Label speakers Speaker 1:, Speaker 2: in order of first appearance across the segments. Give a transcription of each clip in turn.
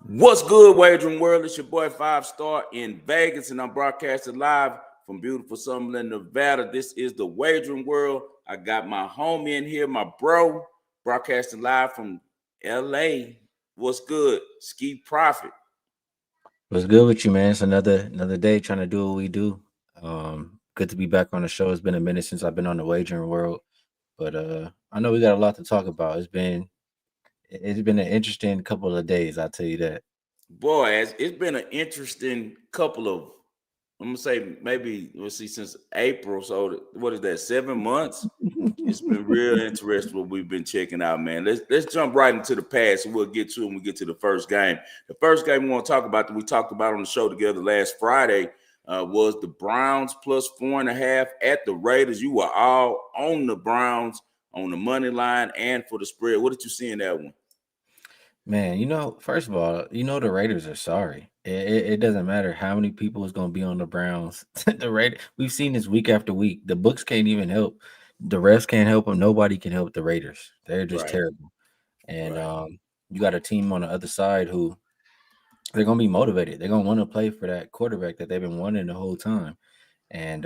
Speaker 1: What's good, Wagering World? It's your boy Five Star in Vegas, and I'm broadcasting live from beautiful Summerlin, Nevada. This is the Wagering World. I got my homie in here, my bro, broadcasting live from LA. What's good? Ski Profit.
Speaker 2: What's good with you, man? It's another day trying to do what we do. Good to be back on the show. It's been a minute since I've been on the wagering world, but I know we got a lot to talk about. It's been an interesting couple of days. I'll tell you that.
Speaker 1: Boy, it's been an interesting couple of, I'm gonna say maybe let's see, since April. So what is that? 7 months. It's been real interesting what we've been checking out, man. Let's jump right into the past, and we'll get to it when we get to the first game. The first game we want to talk about that we talked about on the show together last Friday was the Browns plus 4.5 at the Raiders. You were all on the Browns on the money line and for the spread. What did you see in that one?
Speaker 2: Man, first of all, the Raiders are sorry. It doesn't matter how many people is going to be on the Browns. The Raiders, we've seen this week after week. The books can't even help. The refs can't help them. Nobody can help the Raiders. They're just
Speaker 1: Right,
Speaker 2: terrible. And
Speaker 1: right.
Speaker 2: you got a team on the other side who they're gonna be motivated. They're gonna want to play for that quarterback that they've been wanting the whole time. And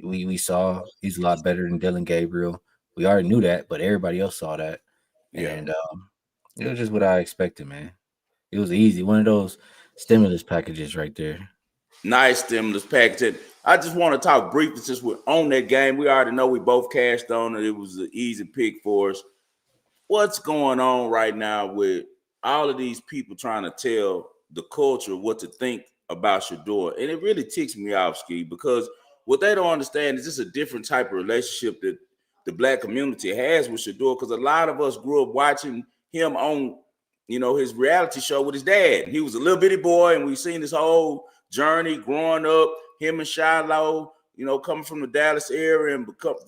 Speaker 2: we saw he's a lot better than Dylan Gabriel. We already knew that, but everybody else saw that.
Speaker 1: Yeah.
Speaker 2: And it was just what I expected, man. It was easy. One of those stimulus packages right there.
Speaker 1: Nice stimulus package. I just want to talk briefly since we're on that game. We already know we both cashed on it. It was an easy pick for us. What's going on right now with all of these people trying to tell the culture what to think about Shador? And it really ticks me off, Ski, because what they don't understand is this a different type of relationship that the black community has with Shador, because a lot of us grew up watching him on, his reality show with his dad. He was a little bitty boy, and we've seen this whole journey growing up, him and Shiloh, coming from the Dallas area and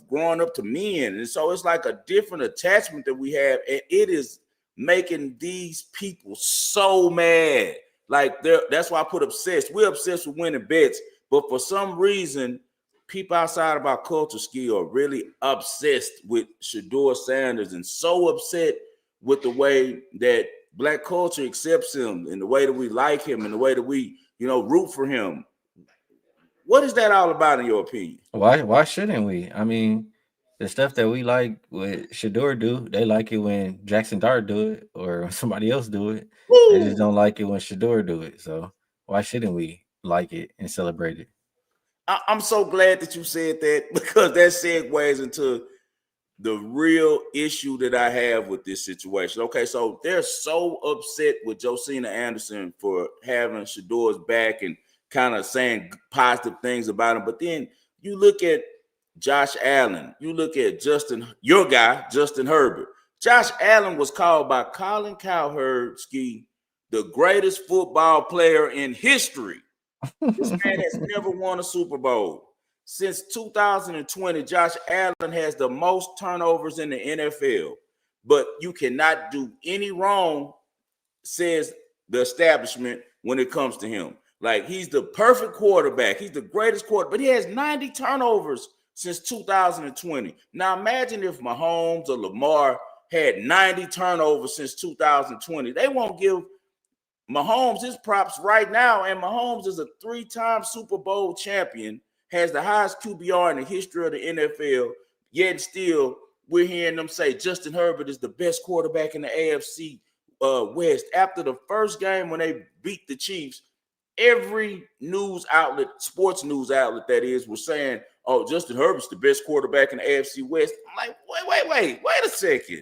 Speaker 1: growing up to men. And so it's like a different attachment that we have. And it is making these people so mad. Like that's why I put obsessed. We're obsessed with winning bets. But for some reason, people outside of our culture skill are really obsessed with Shador Sanders and so upset with the way that black culture accepts him and the way that we like him and the way that we, root for him. What is that all about, in your opinion?
Speaker 2: Why shouldn't we? I mean, the stuff that we like with Shador do, they like it when Jackson Dart do it or somebody else do it. They just
Speaker 1: Woo!
Speaker 2: don't like it when Shador do it. So why shouldn't we like it and celebrate it?
Speaker 1: I'm so glad that you said that because that segues into the real issue that I have with this situation. Okay, so they're so upset with Josina Anderson for having Shador's back and kind of saying positive things about him. But then you look at Josh Allen, you look at your guy, Justin Herbert. Josh Allen was called by Colin Cowherd the greatest football player in history. This man has never won a Super Bowl. Since 2020, Josh Allen has the most turnovers in the NFL. But you cannot do any wrong, says the establishment, when it comes to him. Like, he's the perfect quarterback. He's the greatest quarterback. But he has 90 turnovers since 2020. Now, imagine if Mahomes or Lamar had 90 turnovers since 2020. They won't give Mahomes his props right now, and Mahomes is a three-time Super Bowl champion, has the highest QBR in the history of the NFL, yet still we're hearing them say Justin Herbert is the best quarterback in the AFC West. After the first game when they beat the Chiefs, every news outlet, sports news outlet that is, was saying, oh, Justin Herbert's the best quarterback in the AFC West. I'm like, wait a second.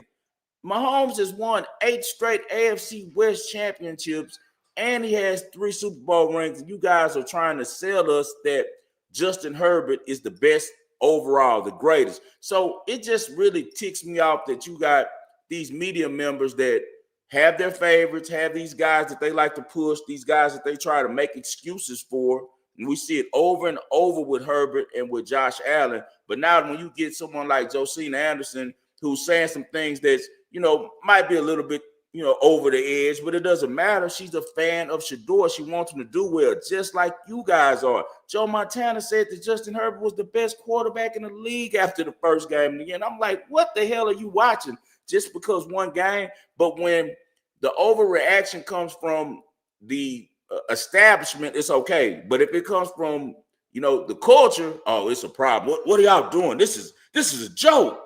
Speaker 1: Mahomes has won 8 straight AFC West championships, and he has 3 Super Bowl rings. And you guys are trying to sell us that Justin Herbert is the best overall, the greatest. So it just really ticks me off that you got these media members that have their favorites, have these guys that they like to push, these guys that they try to make excuses for. And we see it over and over with Herbert and with Josh Allen. But now when you get someone like Josina Anderson who's saying some things that's, might be a little bit, over the edge, but it doesn't matter. She's a fan of Shador. She wants him to do well, just like you guys are. Joe Montana said that Justin Herbert was the best quarterback in the league after the first game. And again, I'm like, what the hell are you watching? Just because one game? But when the overreaction comes from the establishment, it's okay. But if it comes from, the culture, oh, it's a problem. What are y'all doing? This is a joke.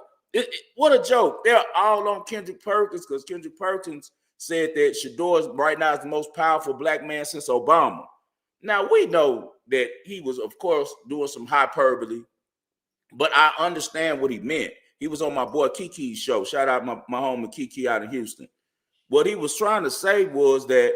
Speaker 1: What a joke. They're all on Kendrick Perkins because Kendrick Perkins said that Shador right now is the most powerful black man since Obama. Now, we know that he was, of course, doing some hyperbole, but I understand what he meant. He was on my boy Kiki's show. Shout out my homie Kiki out in Houston. What he was trying to say was that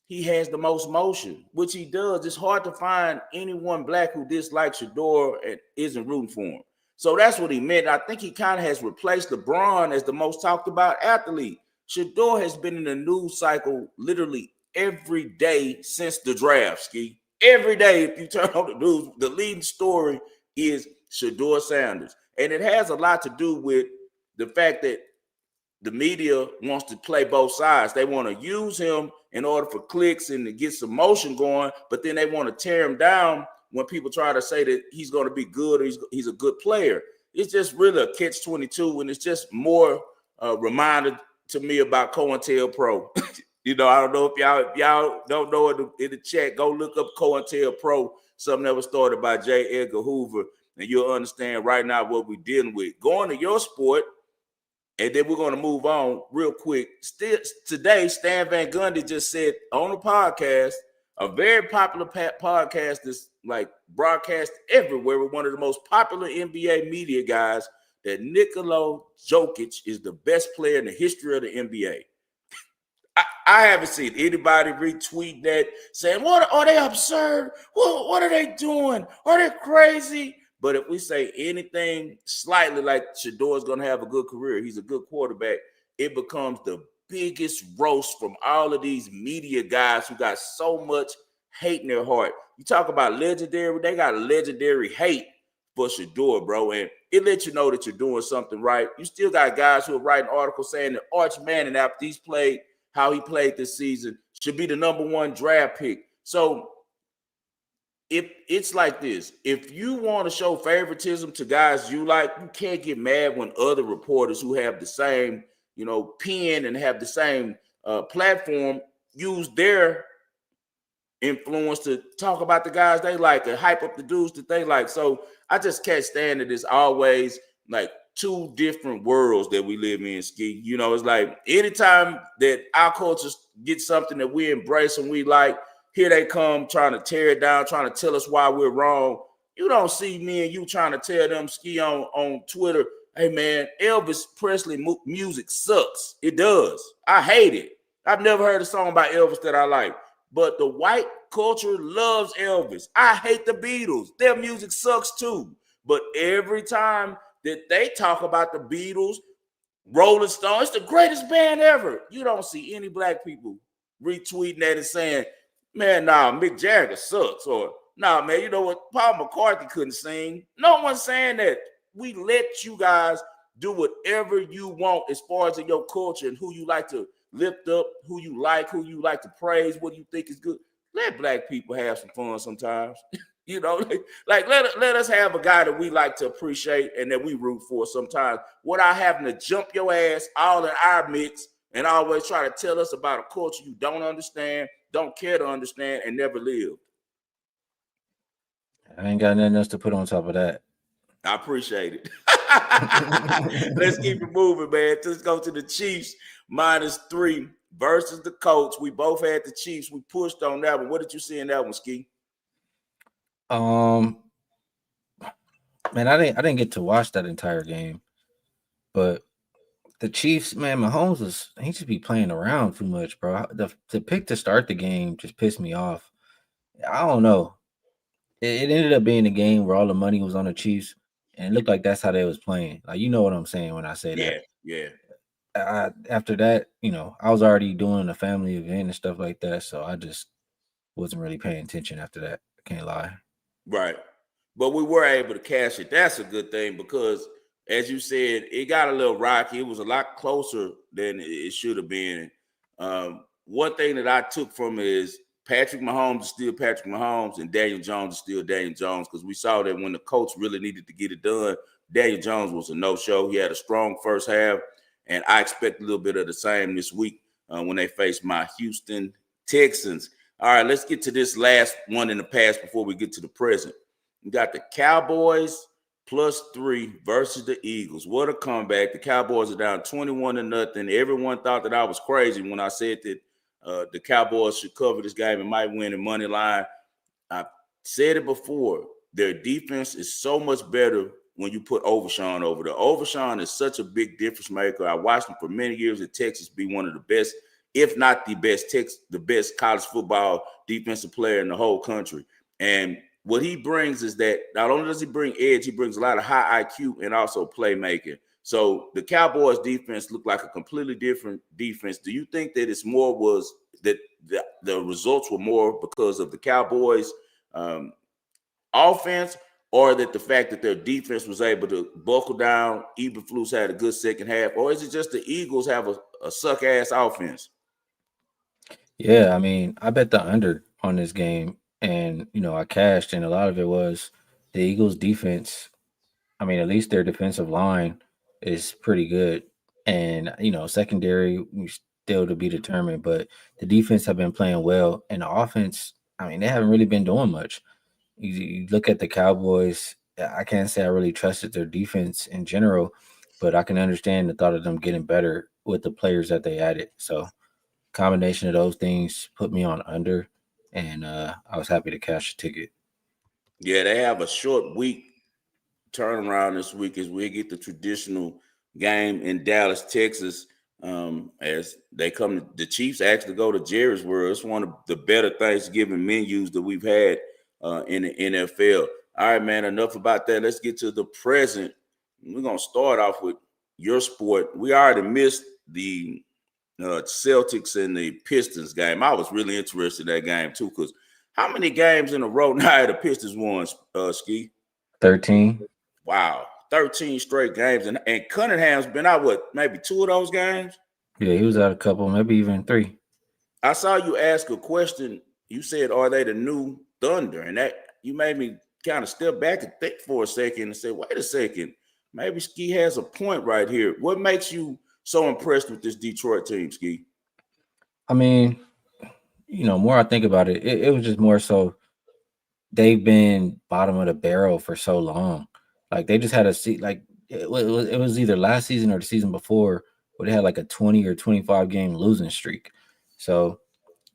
Speaker 1: he has the most motion, which he does. It's hard to find anyone black who dislikes Shador and isn't rooting for him. So that's what he meant. I think he kind of has replaced LeBron as the most talked about athlete. Shador has been in the news cycle literally every day since the draft, Ski. Every day, if you turn on the news, the leading story is Shador Sanders. And it has a lot to do with the fact that the media wants to play both sides. They want to use him in order for clicks and to get some motion going, but then they want to tear him down when people try to say that he's going to be good or he's a good player. It's just really a catch-22, and it's just more reminder to me about COINTELPRO. I don't know if y'all don't know in the chat, go look up COINTELPRO, something that was started by J. Edgar Hoover, and you'll understand right now what we're dealing with. Going to your sport, and then we're going to move on real quick. Today, Stan Van Gundy just said on a podcast, a very popular podcast that's like broadcast everywhere with one of the most popular NBA media guys, that Nikola Jokic is the best player in the history of the NBA. I haven't seen anybody retweet that saying, what are they absurd? What are they doing? Are they crazy? But if we say anything slightly like Shador's going to have a good career, he's a good quarterback, it becomes the biggest roast from all of these media guys who got so much hate in their heart. You talk about legendary, they got a legendary hate for Shador, bro, and it lets you know that you're doing something right. You still got guys who are writing articles saying that Arch Manning, after he's played how he played this season, should be the #1 draft pick. So if it's like this, if you want to show favoritism to guys you like, you can't get mad when other reporters who have the same, pen and have the same platform use their influence to talk about the guys they like and hype up the dudes that they like. So I just can't stand it. It's always like two different worlds that we live in, Ski. It's like anytime that our cultures get something that we embrace and we like, here they come trying to tear it down, trying to tell us why we're wrong. You don't see me and you trying to tell them, Ski, on Twitter, hey, man, Elvis Presley music sucks. It does. I hate it. I've never heard a song by Elvis that I like. But the white culture loves Elvis. I hate the Beatles. Their music sucks too. But every time that they talk about the Beatles, Rolling Stones, it's the greatest band ever. You don't see any black people retweeting that and saying, man, nah, Mick Jagger sucks. Or, nah, man, you know what? Paul McCartney couldn't sing. No one's saying that. We let you guys do whatever you want as far as in your culture and who you like to lift up, who you like to praise, what do you think is good. Let black people have some fun sometimes. Like let us have a guy that we like to appreciate and that we root for sometimes, without having to jump your ass all in our mix and always try to tell us about a culture you don't understand, don't care to understand, and never lived.
Speaker 2: I ain't got nothing else to put on top of that.
Speaker 1: I appreciate it. Let's keep it moving, man. Let's go to the Chiefs -3 versus the Colts. We both had the Chiefs. We pushed on that one. What did you see in that one, Ski?
Speaker 2: Man, I didn't get to watch that entire game, but the Chiefs, man, Mahomes he just be playing around too much, bro. The pick to start the game just pissed me off. I don't know. It ended up being a game where all the money was on the Chiefs, and it looked like that's how they was playing. Like, you know what I'm saying when I say that.
Speaker 1: Yeah.
Speaker 2: After that, I was already doing a family event and stuff like that, so I just wasn't really paying attention after that. I can't lie.
Speaker 1: Right. But we were able to cash it. That's a good thing because, as you said, it got a little rocky. It was a lot closer than it should have been. One thing that I took from it is Patrick Mahomes is still Patrick Mahomes and Daniel Jones is still Daniel Jones, because we saw that when the Colts really needed to get it done, Daniel Jones was a no-show. He had a strong first half, and I expect a little bit of the same this week. when they face my Houston Texans. All right, let's get to this last one in the past before we get to the present. We got the Cowboys +3 versus the Eagles. What a comeback. The Cowboys are down 21-0. Everyone thought that I was crazy when I said that the Cowboys should cover this game and might win in money line. I said it before. Their defense is so much better when you put Overshawn over there. Overshawn is such a big difference maker. I watched him for many years at Texas be one of the best, if not the best college football defensive player in the whole country. And what he brings is that not only does he bring edge, he brings a lot of high IQ and also playmaking. So the Cowboys defense looked like a completely different defense. Do you think that it's more was that the results were more because of the Cowboys offense, or that the fact that their defense was able to buckle down, Eberflus had a good second half, or is it just the Eagles have a suck-ass offense?
Speaker 2: Yeah, I mean, I bet the under on this game, and I cashed, and a lot of it was the Eagles' defense. I mean, at least their defensive line is pretty good, and secondary still to be determined. But the defense have been playing well, and the offense. I mean, they haven't really been doing much. You look at the Cowboys. I can't say I really trusted their defense in general, but I can understand the thought of them getting better with the players that they added. So combination of those things put me on under, and I was happy to cash the ticket.
Speaker 1: Yeah, they have a short week turnaround this week as we get the traditional game in Dallas, Texas. As they come, the Chiefs actually go to Jerry's World. It's one of the better Thanksgiving menus that we've had in the NFL. All right, man, enough about that. Let's get to the present. We're going to start off with your sport. We already missed the Celtics and the Pistons game. I was really interested in that game too, because how many games in a row now the Pistons won, Ski?
Speaker 2: 13.
Speaker 1: Wow, 13 straight games. And Cunningham's been out, maybe 2 of those games?
Speaker 2: Yeah, he was out a couple, maybe even 3.
Speaker 1: I saw you ask a question. You said, are they the new Thunder? And that you made me kind of step back and think for a second and say, wait a second, maybe Ski has a point right here. What makes you so impressed with this Detroit team, Ski?
Speaker 2: I mean, more I think about it, it was just more so they've been bottom of the barrel for so long. Like they just had a seat. Like it was either last season or the season before where they had like a 20 or 25 game losing streak. So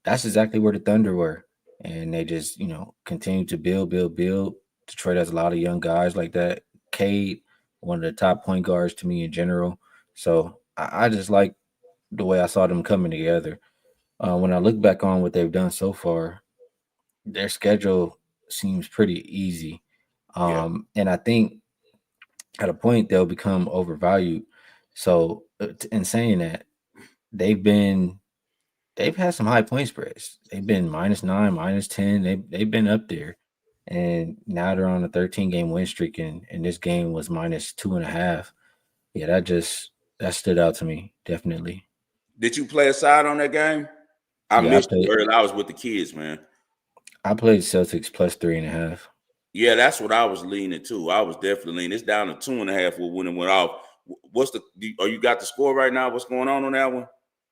Speaker 2: that's exactly where the Thunder were, and they just continue to build. Detroit has a lot of young guys like that. Cade, one of the top point guards to me in general. So I just like the way I saw them coming together. When I look back on what they've done so far, their schedule seems pretty easy.
Speaker 1: Yeah.
Speaker 2: And I think at a point they'll become overvalued. So in saying that, they've had some high point spreads. They've been -9, -10. They've been up there. And now they're on a 13 game win streak, and this game was -2.5. Yeah, that stood out to me, definitely.
Speaker 1: Did you play a side on that game? I
Speaker 2: Yeah,
Speaker 1: missed it early. I was with the kids, man.
Speaker 2: I played Celtics +3.5.
Speaker 1: Yeah, that's what I was leaning to. I was definitely leaning. It's down to 2.5 when it went off. You got the score right now? What's going on that one?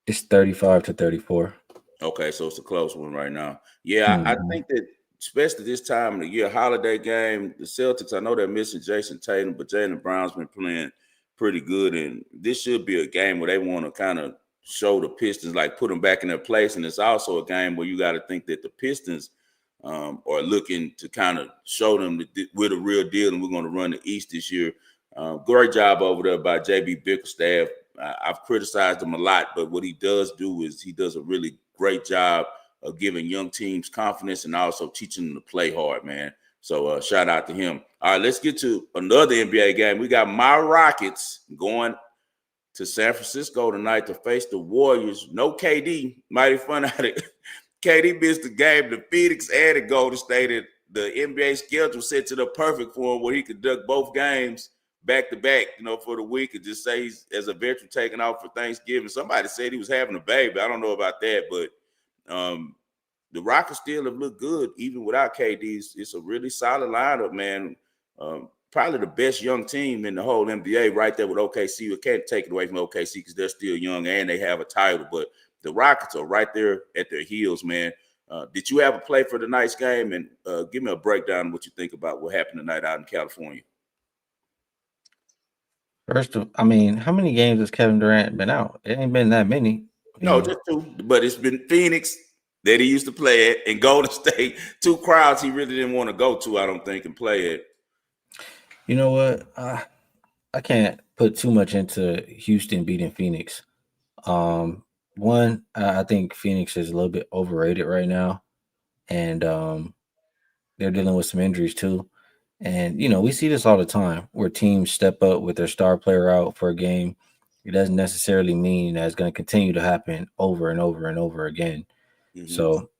Speaker 2: It's 35-34.
Speaker 1: Okay, so it's a close one right now. Yeah, I
Speaker 2: Mm-hmm.
Speaker 1: think that especially this time of the year, holiday game, the Celtics, I know they're missing Jason Tatum, but Jaylen Brown's been playing pretty good. And this should be a game where they want to kind of show the Pistons, like put them back in their place. And it's also a game where you got to think that the Pistons are looking to kind of show them that we're the real deal and we're going to run the East this year. Great job over there by JB Bickerstaff. I've criticized him a lot, but what he does do is he does a really great job of giving young teams confidence and also teaching them to play hard, man. So shout out to him. All right, let's get to another NBA game. We got my Rockets going to San Francisco tonight to face the Warriors. No KD. Mighty fun out of KD missed the game. The Phoenix and the Golden State. The NBA schedule sets it up perfect for him where he could duck both games back to back, for the week, and just say he's, as a veteran, taking off for Thanksgiving. Somebody said he was having a baby. I don't know about that, but the Rockets still have looked good even without KD. It's a really solid lineup, man. Probably the best young team in the whole NBA right there with OKC. We can't take it away from OKC because they're still young and they have a title, but the Rockets are right there at their heels, man. Did you have a play for tonight's game? And give me a breakdown of what you think about what happened tonight out in California.
Speaker 2: First of, I mean, how many games has Kevin Durant been out? It ain't been that many. I
Speaker 1: No,
Speaker 2: mean,
Speaker 1: just two. But it's been Phoenix that he used to play at and Golden State. Two crowds he really didn't want to go to, I don't think, and play at.
Speaker 2: you know what? I can't put too much into Houston beating Phoenix. One, I think Phoenix is a little bit overrated right now, and they're dealing with some injuries too. And we see this all the time where teams step up with their star player out for a game. It doesn't necessarily mean that it's going to continue to happen over and over and over again.
Speaker 1: Mm-hmm.
Speaker 2: So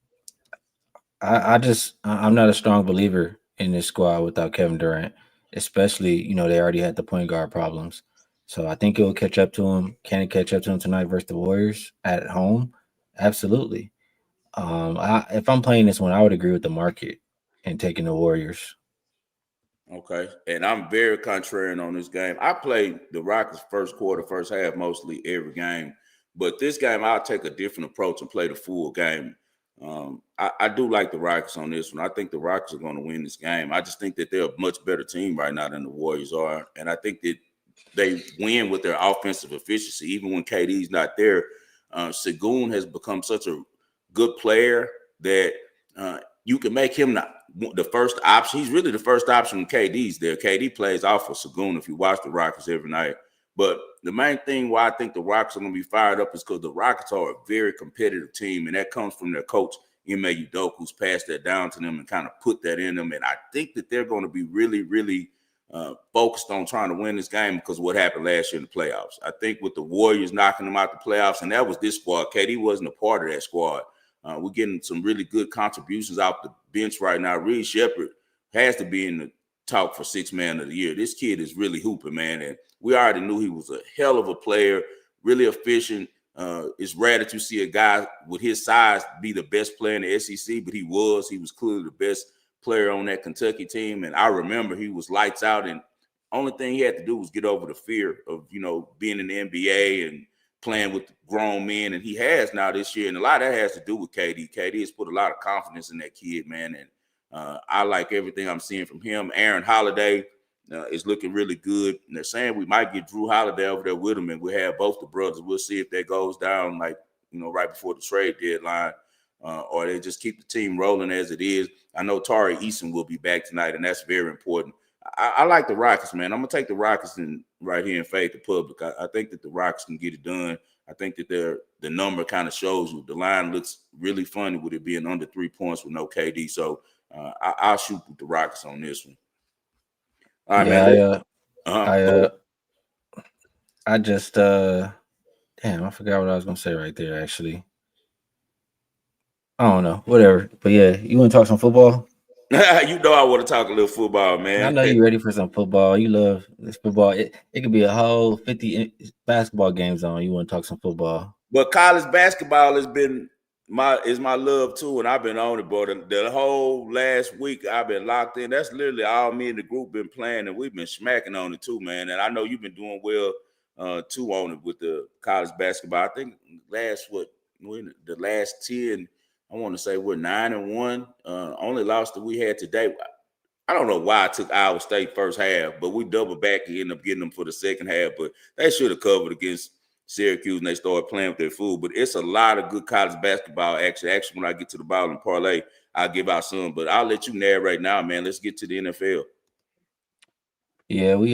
Speaker 2: I'm not a strong believer in this squad without Kevin Durant, especially they already had the point guard problems. So I think it will catch up to him. Can it catch up to him tonight versus the Warriors at home? Absolutely. If I'm playing this one, I would agree with the market and taking the Warriors.
Speaker 1: Okay. And I'm very contrarian on this game. I played the Rockets first quarter, first half, mostly every game. But this game, I'll take a different approach and play the full game. I do like the Rockets on this one. I think the Rockets are going to win this game. I just think that they're a much better team right now than the Warriors are. And I think that they win with their offensive efficiency. Even when KD's not there, Segun has become such a good player that you can make him the first option. He's really the first option when KD's there. KD plays off of Segun if you watch the Rockets every night. But the main thing why I think the Rockets are going to be fired up is because the Rockets are a very competitive team, and that comes from their coach, Ime Udoka, who's passed that down to them and kind of put that in them. And I think that they're going to be really, really focused on trying to win this game because of what happened last year in the playoffs. I think with the Warriors knocking them out the playoffs, and that was this squad. KD wasn't a part of that squad. We're getting some really good contributions off the bench right now. Reed Shepherd has to be in the talk for sixth man of the year. This kid is really hooping, man. And we already knew he was a hell of a player, really efficient. It's rare that you see a guy with his size be the best player in the SEC, but he was. He was clearly the best player on that Kentucky team. And I remember he was lights out. And only thing he had to do was get over the fear of, being in the NBA and playing with grown men, and he has now this year. And a lot of that has to do with KD. KD has put a lot of confidence in that kid, man. And I like everything I'm seeing from him. Aaron Holiday is looking really good. And they're saying we might get Drew Holiday over there with him, and we'll have both the brothers. We'll see if that goes down, like, right before the trade deadline, or they just keep the team rolling as it is. I know Tari Eason will be back tonight, and that's very important. I like the Rockets, man. I'm going to take the Rockets right here and fade the public. I think that the Rockets can get it done. I think that the number kind of shows you. The line looks really funny with it being under 3 points with no KD. So I'll shoot with the Rockets on this one. All right,
Speaker 2: Yeah,
Speaker 1: man.
Speaker 2: I just damn, I forgot what I was gonna say right there. Actually, I don't know. Whatever. But yeah, you want to talk some football?
Speaker 1: You know I want to talk a little football,
Speaker 2: I
Speaker 1: man.
Speaker 2: know you ready for some football. You love this football. It could be a whole 50 basketball games on. You want to talk some football?
Speaker 1: But college basketball has been my love too, and I've been on it, bro. The whole last week I've been locked in. That's literally all me and the group been playing, and we've been smacking on it too, man. And I know you've been doing well too on it with the college basketball. I think the last 10, I want to say we're 9-1. Only loss that we had today. I don't know why I took Iowa State first half, but we doubled back and ended up getting them for the second half. But they should have covered against Syracuse and they started playing with their food. But it's a lot of good college basketball action. Actually, when I get to the ball and parlay, I'll give out some. But I'll let you narrate now, man. Let's get to the NFL.
Speaker 2: Yeah, we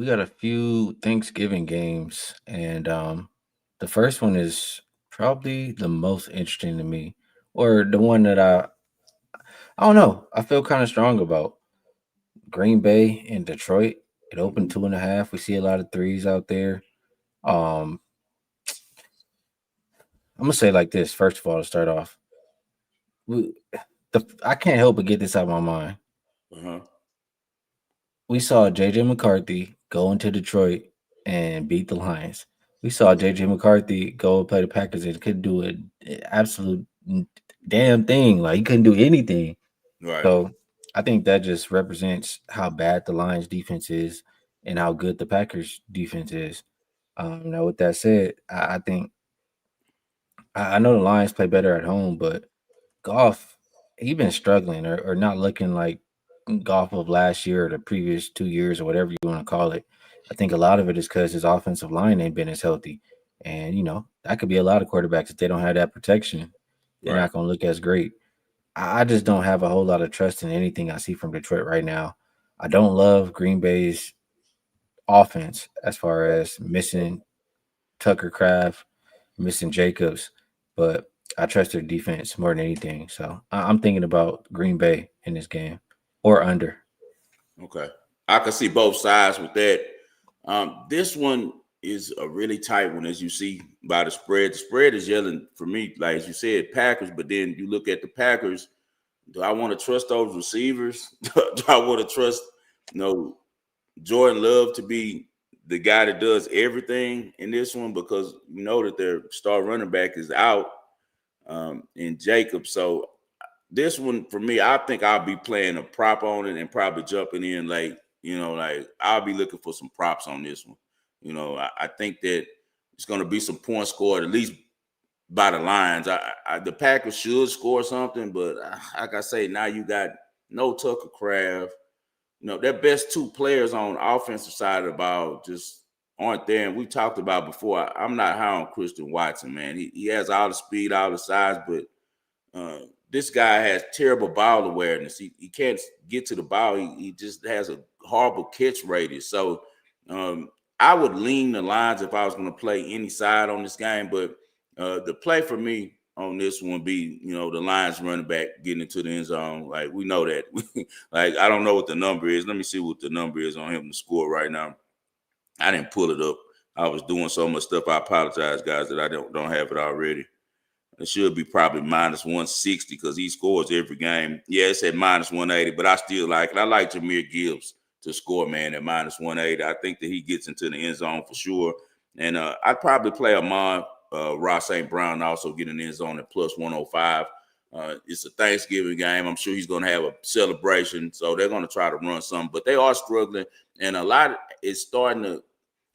Speaker 2: got a few Thanksgiving games, and the first one is probably the most interesting to me, or the one that I don't know. I feel kind of strong about Green Bay and Detroit. It opened 2.5. We see a lot of threes out there. Um, I'm gonna say it like this. First of all, to start off, we, I can't help but get this out of my mind.
Speaker 1: Uh-huh.
Speaker 2: We saw JJ McCarthy go into Detroit and beat the Lions. We saw JJ McCarthy go and play the Packers and couldn't do an absolute damn thing. Like he couldn't do anything.
Speaker 1: Right.
Speaker 2: So I think that just represents how bad the Lions defense is and how good the Packers defense is. Now with that said, I think I know the Lions play better at home, but Goff, he been struggling or not looking like Goff of last year or the previous 2 years or whatever you want to call it. I think a lot of it is because his offensive line ain't been as healthy. And, that could be a lot of quarterbacks. If they don't have that protection, they're
Speaker 1: Right.
Speaker 2: not going to look as great. I just don't have a whole lot of trust in anything I see from Detroit right now. I don't love Green Bay's offense as far as missing Tucker Craft, missing Jacobs, but I trust their defense more than anything. So I'm thinking about Green Bay in this game or under.
Speaker 1: Okay. I can see both sides with that. This one is a really tight one, as you see by the spread. The spread is yelling for me, like as you said, Packers, but then you look at the Packers. Do I want to trust those receivers? Do I want to trust, Jordan Love to be the guy that does everything in this one? Because you know that their star running back is out in Jacob. So this one for me, I think I'll be playing a prop on it and probably jumping in late. Like I'll be looking for some props on this one. I think that it's going to be some points scored at least by the Lions. The Packers should score something, but like I say, now you got no Tucker Craft. Their best two players on the offensive side of the ball just aren't there. And we talked about before, I'm not high on Christian Watson, man. He has all the speed, all the size, but this guy has terrible ball awareness. He can't get to the ball. He just has a horrible catch radius. So I would lean the Lions if I was going to play any side on this game. But the play for me on this one be, the Lions running back getting into the end zone. Like, we know that. Like, I don't know what the number is. Let me see what the number is on him to score right now. I didn't pull it up. I was doing so much stuff. I apologize, guys, that I don't have it already. It should be probably minus 160 because he scores every game. Yeah, it's at minus 180, but I still like it. I like Jahmyr Gibbs to score, man, at minus 180. I think that he gets into the end zone for sure. And I'd probably play Amon Ross St. Brown also get in the end zone at plus 105. It's a Thanksgiving game. I'm sure he's going to have a celebration, so they're going to try to run something. But they are struggling, and a lot is starting to,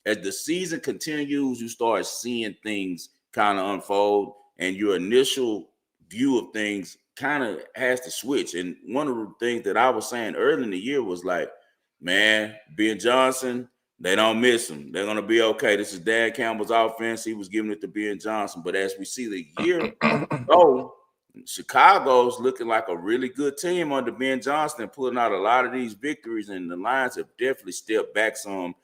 Speaker 1: as the season continues, you start seeing things kind of unfold, and your initial view of things kind of has to switch. And one of the things that I was saying early in the year was like, man, Ben Johnson, they don't miss him. They're going to be okay. This is Dan Campbell's offense. He was giving it to Ben Johnson. But as we see the year go, Chicago's looking like a really good team under Ben Johnson and pulling out a lot of these victories, and the Lions have definitely stepped back some.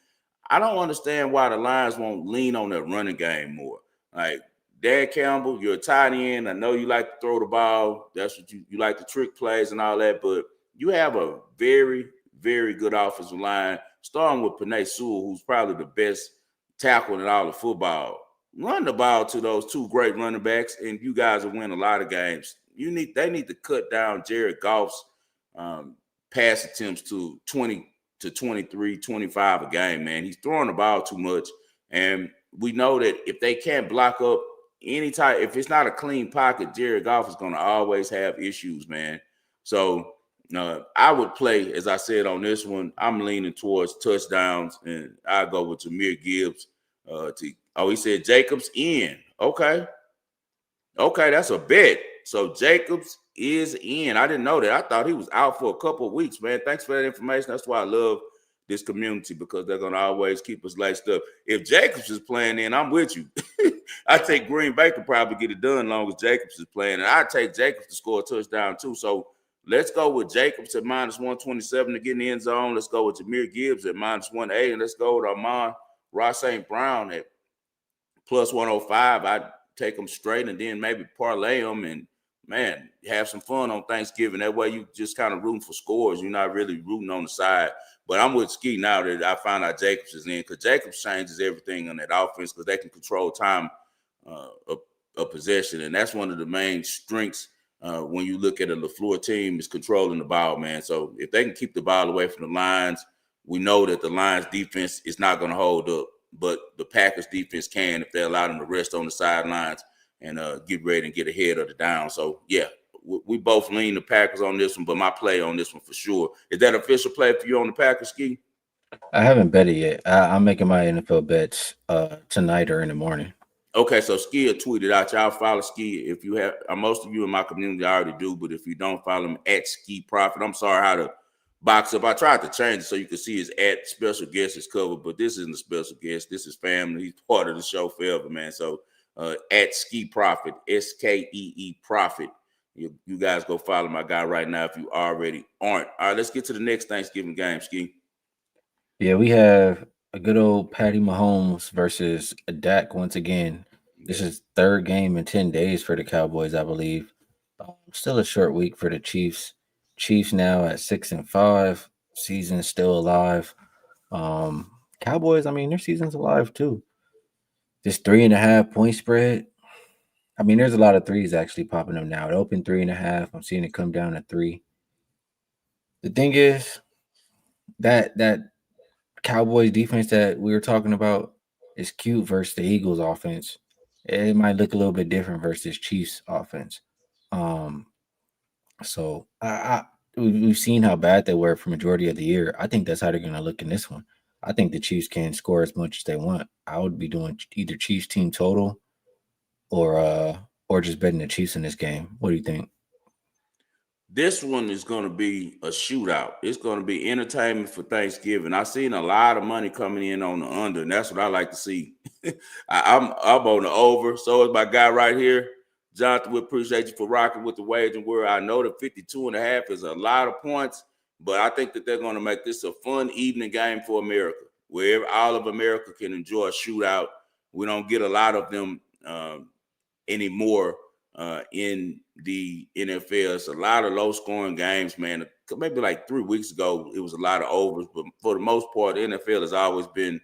Speaker 1: I don't understand why the Lions won't lean on their running game more. Like, Dan Campbell, you're a tight end. I know you like to throw the ball. That's what you like, the trick plays and all that. But you have a very, very good offensive line, starting with Penei Sewell, who's probably the best tackle in all of football. Run the ball to those two great running backs, and you guys will win a lot of games. They need to cut down Jared Goff's pass attempts to 20 to 23, 25 a game, man. He's throwing the ball too much. And we know that if they can't block up any type, if it's not a clean pocket, Jared Goff is going to always have issues, man. So I would play, as I said on this one, I'm leaning towards touchdowns, and I go with Jahmyr Gibbs. He said Jacobs in. Okay, that's a bet. So Jacobs is in. I didn't know that. I thought he was out for a couple of weeks, man. Thanks for that information. That's why I love this community, because they're going to always keep us laced up. If Jacobs is playing in, I'm with you. I take Green Bay could probably get it done as long as Jacobs is playing. And I take Jacobs to score a touchdown too. So let's go with Jacobs at minus 127 to get in the end zone. Let's go with Jahmyr Gibbs at minus 180. And let's go with Amon Ross St. Brown at plus 105. I'd take them straight and then maybe parlay them and, man, have some fun on Thanksgiving. That way you just kind of rooting for scores. You're not really rooting on the side. But I'm with Ski now that I found out Jacobs is in, because Jacobs changes everything on that offense because they can control time of possession. And that's one of the main strengths when you look at a LaFleur team, is controlling the ball, man. So if they can keep the ball away from the Lions, we know that the Lions defense is not going to hold up. But the Packers defense can if they allow them to rest on the sidelines and get ready and get ahead of the down. So, yeah, we both lean the Packers on this one, but my play on this one for sure. Is that official play for you on the Packers, Ski?
Speaker 2: I haven't bet it yet. I'm making my NFL bets tonight or in the morning.
Speaker 1: Okay, so Ski tweeted out. Y'all follow Ski if you have. Most of you in my community already do, but if you don't follow him at Ski Profit, I'm sorry how to box up. I tried to change it so you can see his at special guest is covered, but this isn't a special guest. This is family. He's part of the show forever, man. So at Ski Profit, SKEE Profit. You guys go follow my guy right now if you already aren't. All right, let's get to the next Thanksgiving game, Ski.
Speaker 2: Yeah, we have a good old Patty Mahomes versus a Dak once again. This is third game in 10 days for the Cowboys, I believe. Still a short week for the Chiefs. Chiefs now at 6-5. Season still alive. Cowboys, I mean, their season's alive too. This 3.5 point spread. I mean, there's a lot of threes actually popping up now. It opened 3.5. I'm seeing it come down to 3. The thing is that Cowboys defense that we were talking about is cute versus the Eagles offense. It might look a little bit different versus Chiefs offense. Um, so we've seen how bad they were for majority of the year. I think that's how they're going to look in this one. I think the Chiefs can score as much as they want. I would be doing either Chiefs team total or just betting the Chiefs in this game. What do you think?
Speaker 1: This one is going to be a shootout. It's going to be entertainment for Thanksgiving. I've seen a lot of money coming in on the under, and that's what I like to see. I'm on the over. So is my guy right here, Jonathan. We appreciate you for rocking with the wagering world. I know that 52.5 is a lot of points, but I think that they're going to make this a fun evening game for America, where all of America can enjoy a shootout. We don't get a lot of them anymore in the NFL. It's a lot of low scoring games, man. Maybe like 3 weeks ago, it was a lot of overs, but for the most part, the NFL has always been,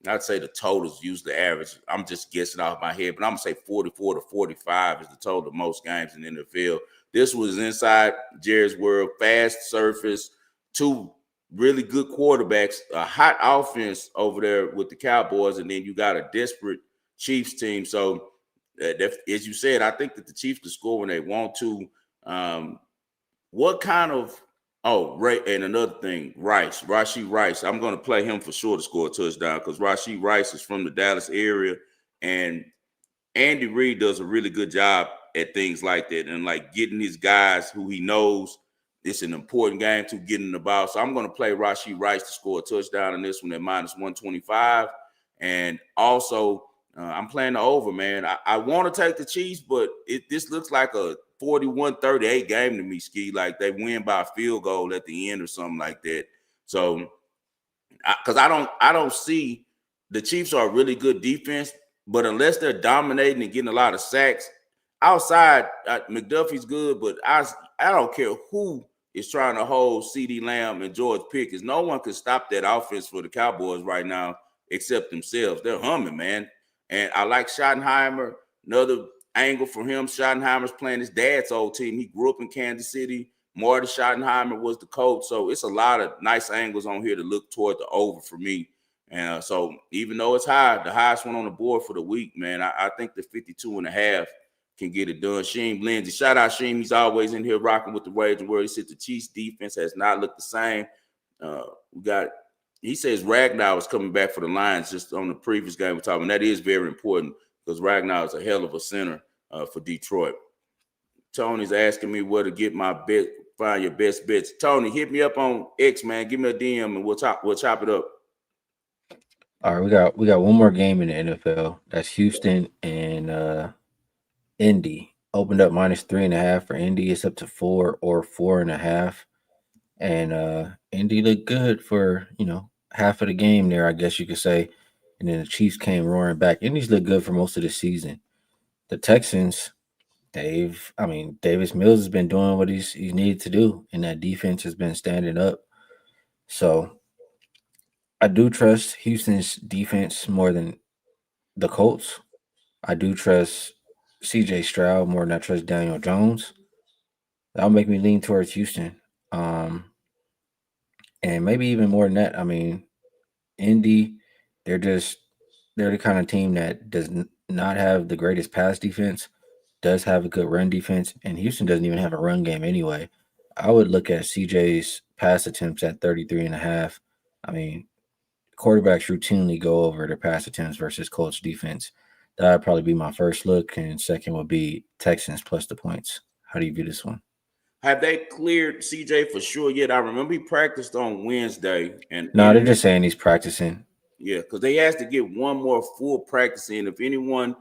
Speaker 1: I'd say the totals usually average. I'm just guessing off my head, but I'm gonna say 44 to 45 is the total of most games in the NFL. This was inside Jerry's world, fast surface, 2 really good quarterbacks, a hot offense over there with the Cowboys, and then you got a desperate Chiefs team. So as you said, I think that the Chiefs can score when they want to. What kind of right, and another thing, Rashee Rice. I'm going to play him for sure to score a touchdown because Rashee Rice is from the Dallas area, and Andy Reid does a really good job at things like that and like getting his guys who he knows it's an important game to get in the ball. So I'm going to play Rashee Rice to score a touchdown in this one at -125, and also. I'm playing the over, man. I want to take the Chiefs, but this looks like a 41-38 game to me, Ski. Like they win by a field goal at the end or something like that. So, because I don't see the Chiefs are a really good defense, but unless they're dominating and getting a lot of sacks, outside McDuffie's good, but I don't care who is trying to hold CeeDee Lamb and George Pickens. No one can stop that offense for the Cowboys right now except themselves. They're humming, man. And I like Schottenheimer. Another angle for him, Schottenheimer's playing his dad's old team. He grew up in Kansas City. Marty Schottenheimer was the coach. So it's a lot of nice angles on here to look toward the over for me. And so even though it's high, the highest one on the board for the week, man, I think the 52.5 can get it done. Sheem Lindsay, shout out Sheem. He's always in here rocking with the wagering world. He said the Chiefs defense has not looked the same. He says Ragnar is coming back for the Lions just on the previous game we're talking. That is very important because Ragnar is a hell of a center for Detroit. Tony's asking me where to get my bet, find your best bets. Tony, hit me up on X, man. Give me a DM and we'll chop it up.
Speaker 2: All right, we got one more game in the NFL. That's Houston and Indy. Opened up -3.5 for Indy. It's up to 4 or 4.5. And Indy looked good for, half of the game there, I guess you could say. And then the Chiefs came roaring back. Indy's looked good for most of the season. The Texans, Davis Mills has been doing what he's needed to do, and that defense has been standing up. So I do trust Houston's defense more than the Colts. I do trust CJ Stroud more than I trust Daniel Jones. That'll make me lean towards Houston. And maybe even more than that. I mean, Indy, they're the kind of team that does not have the greatest pass defense, does have a good run defense, and Houston doesn't even have a run game anyway. I would look at CJ's pass attempts at 33.5. I mean, quarterbacks routinely go over their pass attempts versus Colts defense. That would probably be my first look, and second would be Texans plus the points. How do you view this one?
Speaker 1: Have they cleared CJ for sure yet? I remember he practiced on Wednesday,
Speaker 2: No, they're just saying he's practicing.
Speaker 1: yeah, because they asked to get one more full practice in. If anyone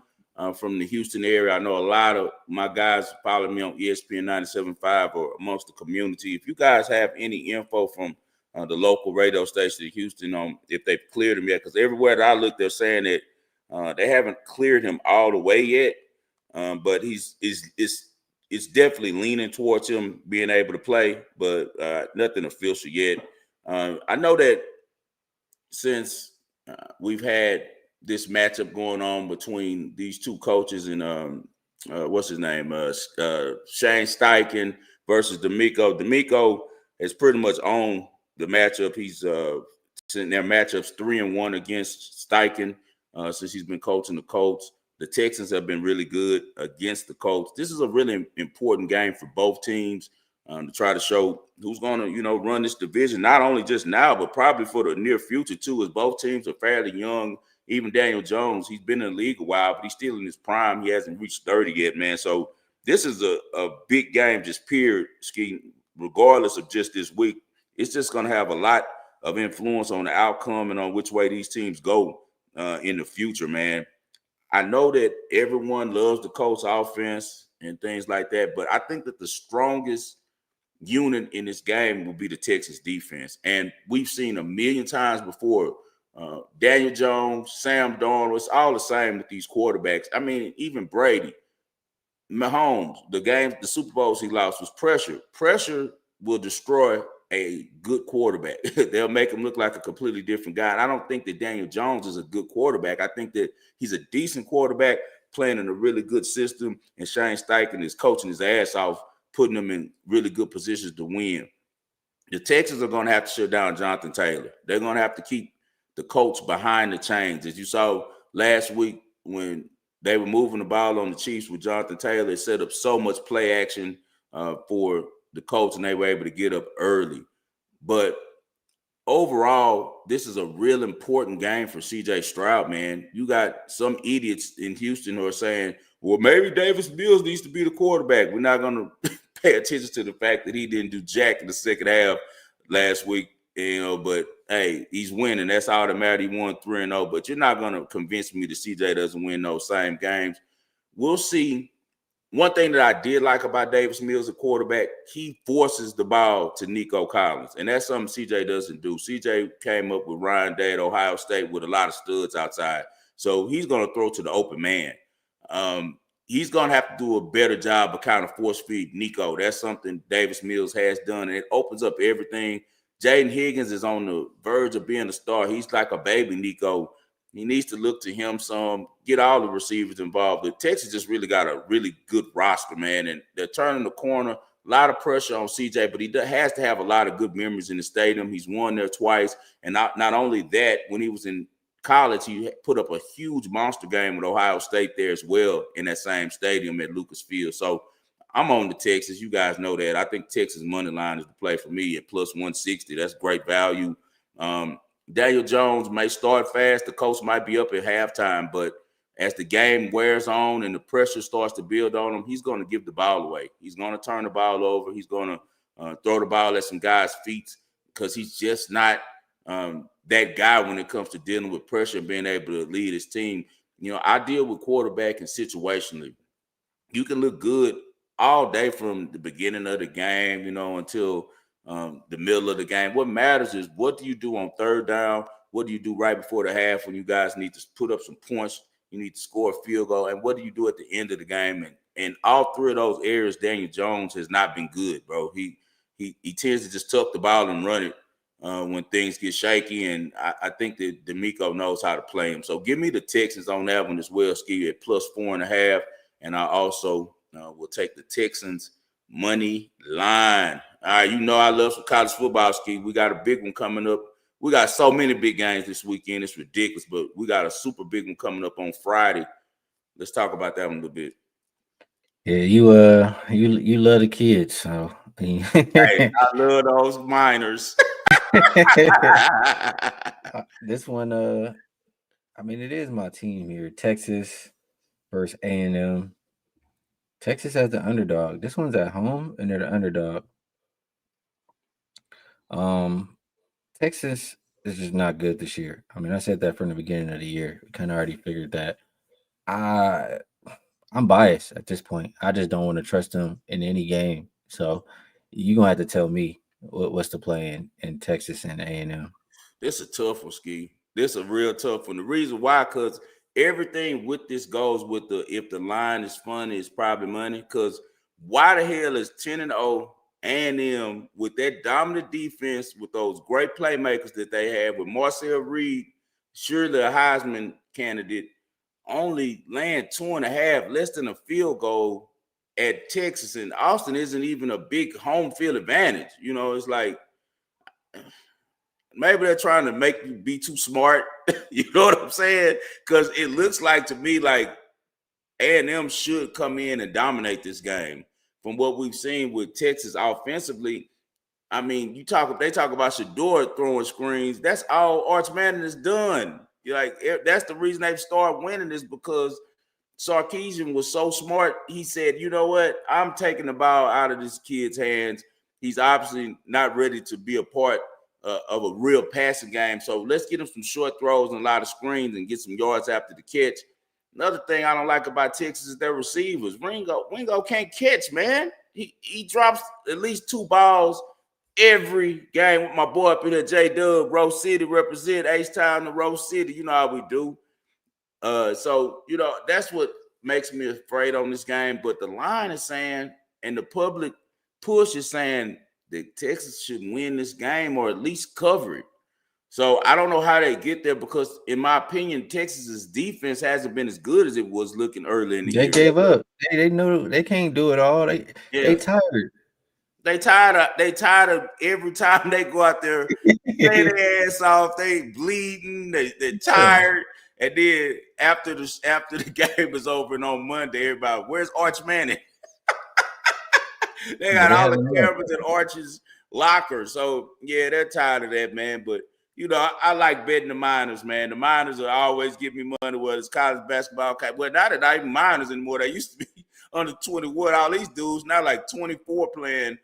Speaker 1: from the Houston area, I know a lot of my guys follow me on ESPN 97.5 or amongst the community. If you guys have any info from the local radio station in Houston on if they've cleared him yet, because everywhere that I look, they're saying that they haven't cleared him all the way yet, but it's definitely leaning towards him being able to play, but nothing official yet. I know that since we've had this matchup going on between these two coaches and what's his name, Shane Steichen versus D'Amico. D'Amico has pretty much owned the matchup. He's in their matchups 3-1 against Steichen since he's been coaching the Colts. The Texans have been really good against the Colts. This is a really important game for both teams to try to show who's going to, run this division, not only just now, but probably for the near future too, as both teams are fairly young. Even Daniel Jones, he's been in the league a while, but he's still in his prime. He hasn't reached 30 yet, man. So this is a big game, just period, regardless of just this week. It's just going to have a lot of influence on the outcome and on which way these teams go in the future, man. I know that everyone loves the Colts offense and things like that, but I think that the strongest unit in this game will be the Texas defense. And we've seen a million times before, Daniel Jones, Sam Darnold, it's all the same with these quarterbacks. I mean, even Brady, Mahomes, the Super Bowls he lost was pressure. Pressure will destroy a good quarterback. They'll make him look like a completely different guy. And I don't think that Daniel Jones is a good quarterback. I think that he's a decent quarterback playing in a really good system, and Shane Steichen is coaching his ass off, putting them in really good positions to win. The Texans are going to have to shut down Jonathan Taylor. They're going to have to keep the Colts behind the chains. As you saw last week when they were moving the ball on the Chiefs with Jonathan Taylor, it set up so much play action for the Colts, and they were able to get up early. But overall, this is a real important game for C.J. Stroud, man. You got some idiots in Houston who are saying, well, maybe Davis Mills needs to be the quarterback. We're not going to pay attention to the fact that he didn't do jack in the second half last week, but hey, he's winning. That's all that matters. He won 3-0, but you're not going to convince me that CJ doesn't win those same games. We'll see. One thing that I did like about Davis Mills, a quarterback, he forces the ball to Nico Collins, and that's something CJ doesn't do. CJ came up with Ryan Day at Ohio State with a lot of studs outside, so he's going to throw to the open man. He's going to have to do a better job of kind of force feed Nico. That's something Davis Mills has done, and it opens up everything. Jaden Higgins is on the verge of being a star. He's like a baby Nico. He needs to look to him some, get all the receivers involved. The Texas just really got a really good roster, man, and they're turning the corner. A lot of pressure on CJ, but he has to have a lot of good memories in the stadium. He's won there twice, and not only that, when he was in college, he put up a huge monster game with Ohio State there as well in that same stadium at Lucas Field. So I'm on the Texas. You guys know that. I think Texas money line is the play for me at plus 160. That's great value. Daniel Jones may start fast. The Colts might be up at halftime, but as the game wears on and the pressure starts to build on him, he's going to give the ball away. He's going to turn the ball over. He's going to throw the ball at some guys' feet because he's just not that guy when it comes to dealing with pressure and being able to lead his team. I deal with quarterbacking situationally. You can look good all day from the beginning of the game, until the middle of the game. What matters is what do you do on third down? What do you do right before the half when you guys need to put up some points? You need to score a field goal. And what do you do at the end of the game? And all three of those areas, Daniel Jones has not been good, bro. He tends to just tuck the ball and run it when things get shaky. And I think that D'Amico knows how to play him. So give me the Texans on that one as well, Ski, at plus 4.5. And I also will take the Texans money line. All right, I love some college football, Ski. We got a big one coming up. We got so many big games this weekend. It's ridiculous, but we got a super big one coming up on Friday. Let's talk about that one a little bit.
Speaker 2: Yeah, you love the kids, so
Speaker 1: hey, I love those minors.
Speaker 2: This one, I mean, it is my team here, Texas. versus A&M. Texas as the underdog. This one's at home, and they're the underdog. Texas is just not good this year. I mean, I said that from the beginning of the year. We kind of already figured that. I'm biased at this point. I just don't want to trust them in any game. So you're gonna have to tell me what's the play in Texas and A&M.
Speaker 1: This is a tough one, Ski. This is a real tough one. The reason why, because everything with this goes with if the line is funny, it's probably money. Because why the hell is 10-0 A&M with that dominant defense, with those great playmakers that they have, with Marcel Reed, surely a Heisman candidate, only laying 2.5, less than a field goal at Texas, and Austin isn't even a big home field advantage. You know, it's like maybe they're trying to make you be too smart. You know what I'm saying? Because it looks like to me like A&M should come in and dominate this game. From what we've seen with Texas offensively, I mean, they talk about Shador throwing screens. That's all Arch Manning has done. You're like, that's the reason they've started winning is because Sarkisian was so smart. He said, you know what? I'm taking the ball out of this kid's hands. He's obviously not ready to be a part of a real passing game. So let's get him some short throws and a lot of screens and get some yards after the catch. Another thing I don't like about Texas is their receivers. Wingo can't catch, man. He drops at least 2 balls every game. With my boy up in here, J-Dub, Rose City, represent H-Town to Rose City. You know how we do. So, you know, that's what makes me afraid on this game. But the line is saying, and the public push is saying that Texas should win this game or at least cover it. So I don't know how they get there because, in my opinion, Texas's defense hasn't been as good as it was looking early in the year.
Speaker 2: They gave up. They knew they can't do it all. They tired.
Speaker 1: They tired of every time they go out there, play their ass off. They bleeding. They're tired. And then after the game is over and on Monday, everybody, where's Arch Manning? They got all the cameras in Arch's locker. So, yeah, they're tired of that, man. But, you know, I like betting the Miners, man. The Miners will always give me money, whether it's college basketball. Well, now they're not even Miners anymore. They used to be under 21. All these dudes now like 24 playing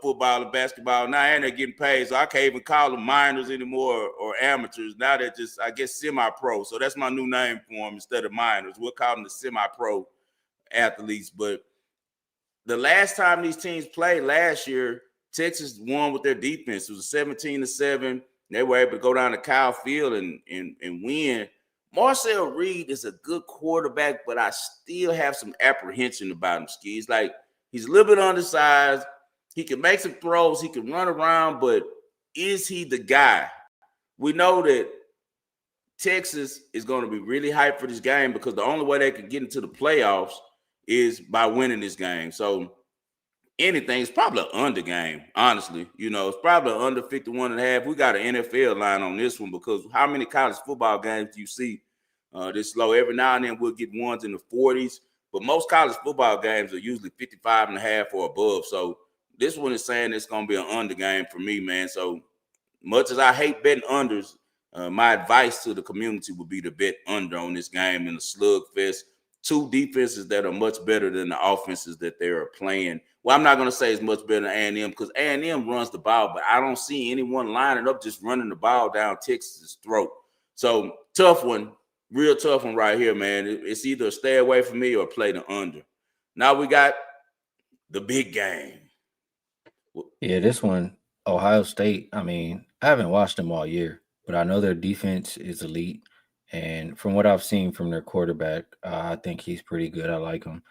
Speaker 1: football and basketball now, and they're getting paid. So I can't even call them minors anymore or amateurs. Now they're just, I guess, semi-pro. So that's my new name for them instead of minors. We'll call them the semi-pro athletes. But the last time these teams played last year, Texas won with their defense. It was 17-7. They were able to go down to Kyle Field and win. Marcel Reed is a good quarterback, but I still have some apprehension about him, Ski. It's like he's a little bit undersized. He can make some throws. He can run around, but is he the guy? We know that Texas is going to be really hyped for this game because the only way they can get into the playoffs is by winning this game. So anything, it's probably an under game, honestly. You know, it's probably under 51.5. We got an NFL line on this one because how many college football games do you see this low? Every now and then we'll get ones in the 40s, but most college football games are usually 55.5 or above. So this one is saying it's going to be an under game for me, man. So much as I hate betting unders, my advice to the community would be to bet under on this game in a slugfest. 2 defenses that are much better than the offenses that they are playing. Well, I'm not going to say it's much better than A&M because A&M runs the ball, but I don't see anyone lining up just running the ball down Texas's throat. So tough one, real tough one right here, man. It's either stay away from me or play the under. Now we got the big game.
Speaker 2: Yeah, this one, Ohio State. I mean, I haven't watched them all year, but I know their defense is elite. And from what I've seen from their quarterback, I think he's pretty good. I like him.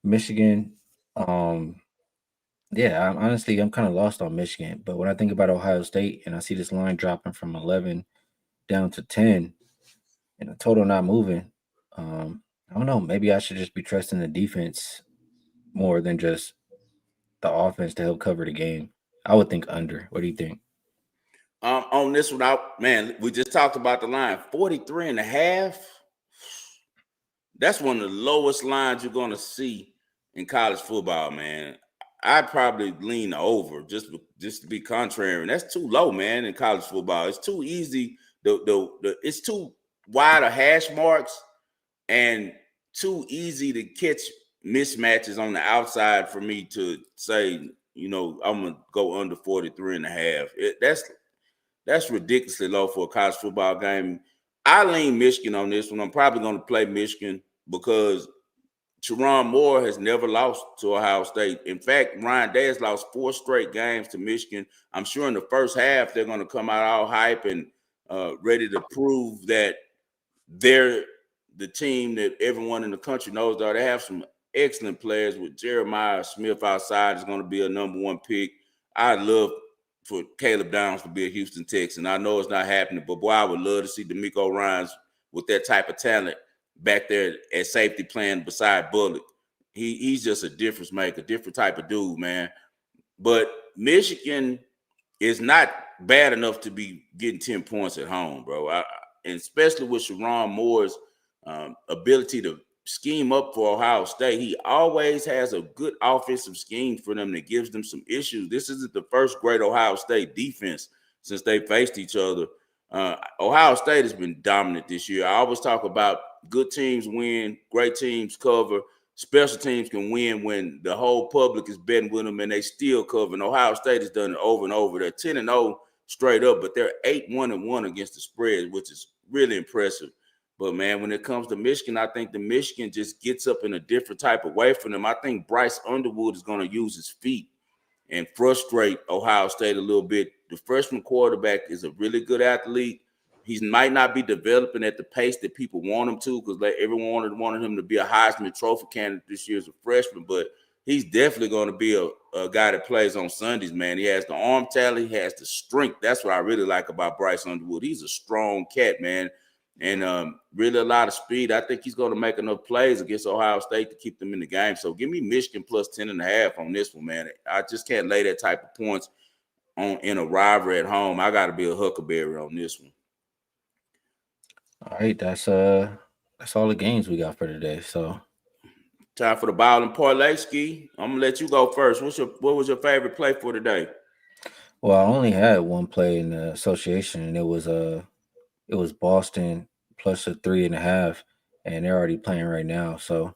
Speaker 2: Michigan, yeah, I'm kind of lost on Michigan. But when I think about Ohio State and I see this line dropping from 11 down to 10 and the total not moving, I don't know. Maybe I should just be trusting the defense more than just the offense to help cover the game. I would think under. What do you think?
Speaker 1: On this one, man, we just talked about the line, 43.5. That's one of the lowest lines you're going to see in college football, man. I'd probably lean over just to be contrary. And that's too low, man, in college football. It's too easy. It's too wide of hash marks and too easy to catch mismatches on the outside for me to say, I'm going to go under 43.5. That's ridiculously low for a college football game. I lean Michigan on this one. I'm probably going to play Michigan because Teron Moore has never lost to Ohio State. In fact, Ryan Day has lost 4 straight games to Michigan. I'm sure in the first half they're going to come out all hype and ready to prove that they're the team that everyone in the country knows. They have some excellent players with Jeremiah Smith outside is going to be a number 1 pick. I'd love for Caleb Downs to be a Houston Texan. I know it's not happening, but boy, I would love to see DeMeco Ryans with that type of talent back there at safety playing beside Bullock. He's just a difference maker, different type of dude, man. But Michigan is not bad enough to be getting 10 points at home, bro. And especially with Sharon Moore's ability to scheme up for Ohio State. He always has a good offensive scheme for them that gives them some issues. This isn't the first great Ohio State defense since they faced each other. Ohio State has been dominant this year. I always talk about good teams win, great teams cover. Special teams can win when the whole public is betting with them and they still cover. And Ohio State has done it over and over. They're 10-0 straight up, but they're 8-1-1 against the spread, which is really impressive. But, man, when it comes to Michigan, I think the Michigan just gets up in a different type of way from them. I think Bryce Underwood is going to use his feet and frustrate Ohio State a little bit. The freshman quarterback is a really good athlete. He might not be developing at the pace that people want him to because everyone wanted him to be a Heisman Trophy candidate this year as a freshman, but he's definitely going to be a guy that plays on Sundays, man. He has the arm talent. He has the strength. That's what I really like about Bryce Underwood. He's a strong cat, man, and really a lot of speed. I think he's going to make enough plays against Ohio State to keep them in the game. So give me Michigan plus 10.5 on this one, man. I just can't lay that type of points in a rivalry at home. I got to be a huckleberry on this one.
Speaker 2: All right, that's all the games we got for today. So
Speaker 1: time for the ball and parlay. Ski, I'm gonna let you go first. What was your favorite play for today?
Speaker 2: Well, I only had one play in the association, and it was Boston plus a 3.5, and they're already playing right now. So,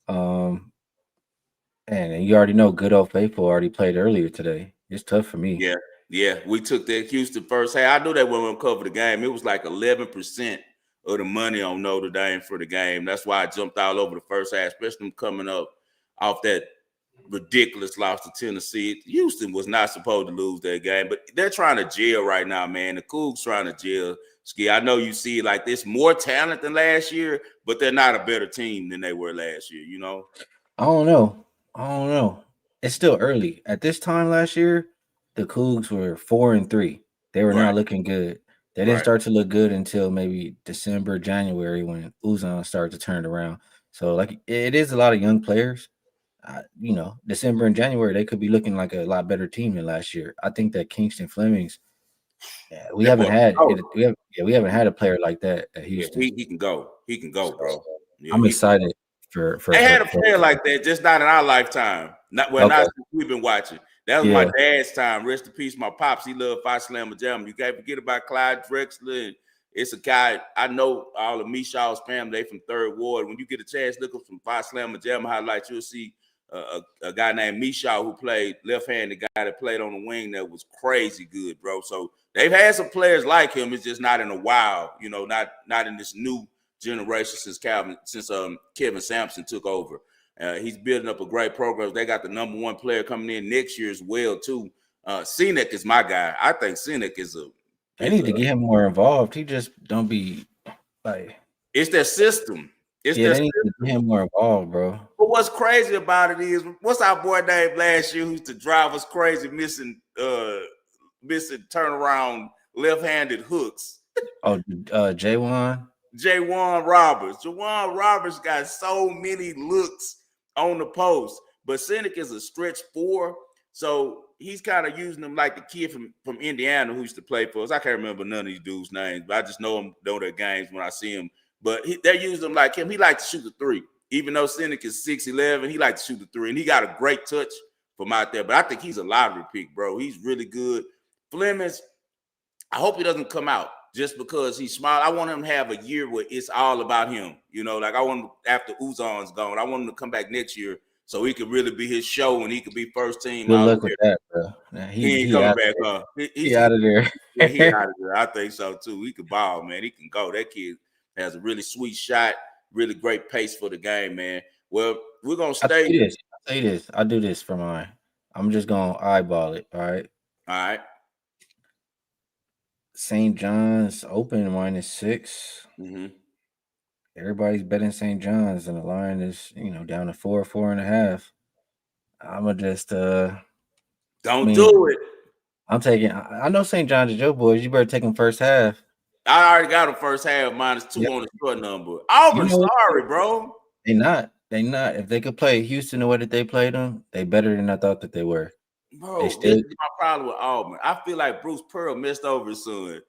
Speaker 2: and you already know, good old faithful already played earlier today. It's tough for me.
Speaker 1: Yeah, we took that Houston first. Hey, I knew that when we covered the game, it was like 11% of the money on Notre Dame for the game. That's why I jumped all over the first half, especially them coming up off that ridiculous loss to Tennessee. Houston was not supposed to lose that game, but they're trying to jail right now, man. The Cougs trying to jail. Ski, I know you see like this more talent than last year, but they're not a better team than they were last year, you know?
Speaker 2: I don't know. It's still early. At this time last year, the Cougs were 4-3. They were not looking good. They didn't start to look good until maybe December, January when Uzan started to turn around. So, like, it is a lot of young players. December and January, they could be looking like a lot better team than last year. I think that Kingston Flemings, we haven't had a player like that at Houston.
Speaker 1: Yeah, he can go. He can go, bro. Yeah,
Speaker 2: I'm excited for.
Speaker 1: They had a player like that, just not in our lifetime. Not since we've been watching. That was my dad's time. Rest in peace, my pops. He loved Five Slammer Jam. You can't forget about Clyde Drexler. And it's a guy I know. All of Mishaw's family, they from Third Ward. When you get a chance, look up some Five Slammer Jam highlights. You'll see a guy named Mishaw who played left-handed guy that played on the wing that was crazy good, bro. So they've had some players like him. It's just not in a while, not in this new generation since Kevin Sampson took over. He's building up a great program. They got the number 1 player coming in next year as well, too. Sinek is my guy. I think Sinek is
Speaker 2: They need to get him more involved. He just don't be like.
Speaker 1: It's their system.
Speaker 2: They need to get him more involved, bro.
Speaker 1: But what's crazy about it is, what's our boy name last year who used to drive us crazy, missing turnaround left-handed hooks?
Speaker 2: Oh, Jawan
Speaker 1: Roberts. Jawan Roberts got so many looks on the post, but Sinek is a stretch 4, so he's kind of using them like the kid from Indiana who used to play for us. I can't remember none of these dudes' names, but I just know their games when I see them. But they're using them like him. He likes to shoot the 3. Even though Sinek is 6'11", he likes to shoot the 3, and he got a great touch from out there. But I think he's a lottery pick, bro. He's really good. Flemings, I hope he doesn't come out just because he's smart. I want him to have a year where it's all about him. You know, like I want him after Uzon's gone. I want him to come back next year so he could really be his show and he could be first team
Speaker 2: Good
Speaker 1: all
Speaker 2: luck
Speaker 1: the
Speaker 2: with
Speaker 1: way.
Speaker 2: that, bro. Nah,
Speaker 1: He ain't
Speaker 2: he
Speaker 1: coming
Speaker 2: out
Speaker 1: back,
Speaker 2: there.
Speaker 1: huh?
Speaker 2: He out of there.
Speaker 1: Yeah, he out of there. I think so too. He could ball, man. He can go. That kid has a really sweet shot, really great pace for the game, man. Well, we're gonna
Speaker 2: I'll
Speaker 1: stay.
Speaker 2: say this. I'll do this for mine. I'm just gonna eyeball it. All right.
Speaker 1: All right.
Speaker 2: St. John's open -6.
Speaker 1: Mm-hmm.
Speaker 2: Everybody's betting St. John's, and the line is down to 4.5. I'ma just
Speaker 1: Don't do it.
Speaker 2: I'm taking. I know St. John's is your boys. You better take them first half.
Speaker 1: I already got him first half -2
Speaker 2: Yep.
Speaker 1: on the short number. Auburn, sorry, bro.
Speaker 2: They not. If they could play Houston the way that they played them, they better than I thought that they were.
Speaker 1: Bro,
Speaker 2: They
Speaker 1: this
Speaker 2: still.
Speaker 1: is my problem with Auburn. I feel like Bruce Pearl messed over his son.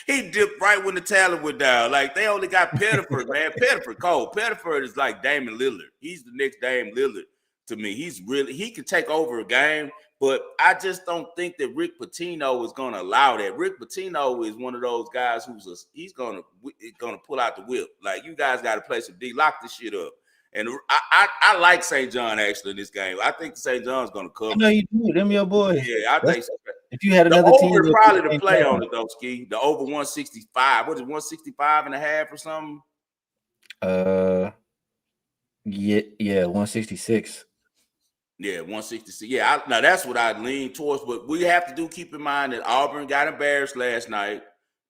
Speaker 1: He dipped right when the talent went down. Like they only got Pettiford, man. Pettiford, Cole. Pettiford is like Damon Lillard. He's the next Dame Lillard to me. He can take over a game, but I just don't think that Rick Pitino is going to allow that. Rick Pitino is one of those guys he's going to pull out the whip. Like you guys got to play some D, lock this shit up. And I like St. John actually in this game. I think St. John's going to cover.
Speaker 2: I know you do. Them your boys.
Speaker 1: Yeah, I think so.
Speaker 2: If you had another team,
Speaker 1: probably the play on it though, Ski. The over 165. What is it, 165.5 or something?
Speaker 2: Yeah, 166.
Speaker 1: Yeah, 166. Yeah, now that's what I lean towards. But we have to keep in mind that Auburn got embarrassed last night.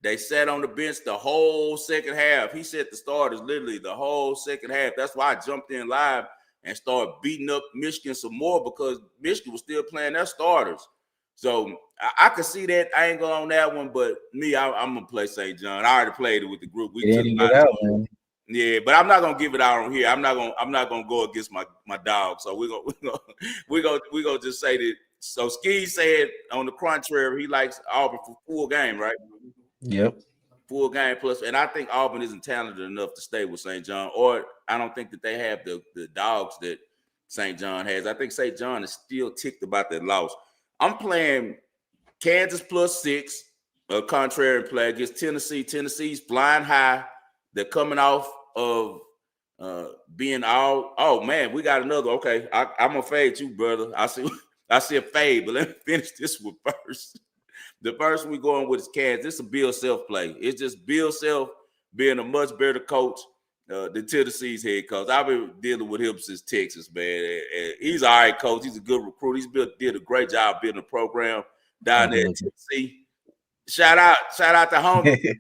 Speaker 1: They sat on the bench the whole second half. He said the starters literally the whole second half. That's why I jumped in live and started beating up Michigan some more because Michigan was still playing their starters. So I could see that. I ain't going on that one, but me, I'm gonna play St. John. I already played it with the group. Yeah, but I'm not gonna give it out on here. I'm not gonna go against my dog. So we're gonna just say that. So Ski said on the contrary, he likes Auburn for full game, right?
Speaker 2: Yep.
Speaker 1: Full game plus, and I think Auburn isn't talented enough to stay with St. John, or I don't think that they have the dogs that St. John has. I think St. John is still ticked about that loss. I'm playing Kansas +6, a contrarian play against Tennessee. Tennessee's flying high. They're coming off of being all. Oh man, we got another. Okay, I'm gonna fade you, brother. I see a fade, but let me finish this one first. The first one we going with is Kansas. It's a Bill Self play. It's just Bill Self being a much better coach than Tennessee's head coach. I've been dealing with him since Texas, man. And he's all right, coach. He's a good recruit. Did a great job building a program down there in Tennessee. Shout out to homie.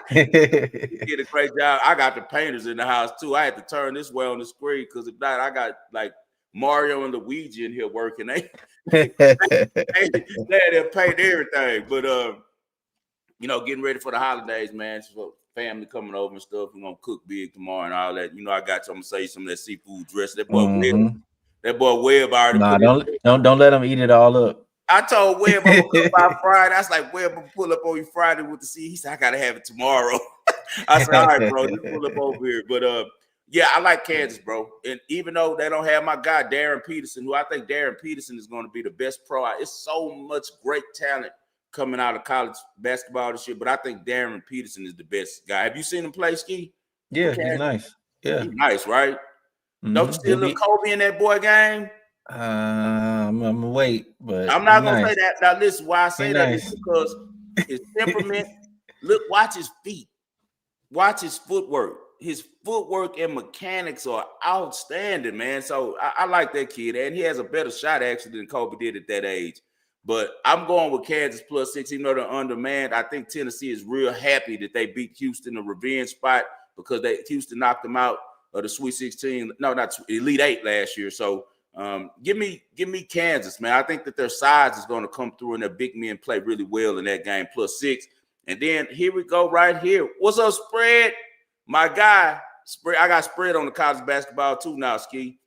Speaker 1: He did a great job. I got the painters in the house too. I had to turn this way on the screen because if not, I got like Mario and Luigi in here working. They paint everything. But getting ready for the holidays, man. So family coming over and stuff. We're gonna cook big tomorrow and all that. I'm gonna say some of that seafood dress. That boy Webb already
Speaker 2: don't let him eat it all up.
Speaker 1: I told Webb I'm gonna cook by Friday. I was like, Webb, I'm gonna pull up on you Friday with the sea. He said, I gotta have it tomorrow. I said, all right, bro, just pull up over here. But yeah, I like Kansas, bro. And even though they don't have my guy Darren Peterson, who I think Darren Peterson is going to be the best pro. It's so much great talent coming out of college basketball this year, but I think Darren Peterson is the best guy. Have you seen him play, Ski?
Speaker 2: Yeah, he's nice. Yeah,
Speaker 1: he's nice, right? Don't you see a little Kobe in that boy game?
Speaker 2: I'm gonna wait, but
Speaker 1: I'm not gonna say that. Now, listen, why I say that is because his temperament. Look, watch his feet, watch his footwork. His footwork and mechanics are outstanding, man. So I like that kid, and he has a better shot actually than Kobe did at that age. But I'm going with Kansas +6, even though they're undermanned. I think Tennessee is real happy that they beat Houston, a revenge spot, because Houston knocked them out of the Sweet 16. No, not Elite 8 last year. So give me Kansas, man. I think that their size is going to come through, and their big men play really well in that game +6. And then here we go right here. What's up, spread? My guy, spread. I got spread on the college basketball too now, Ski.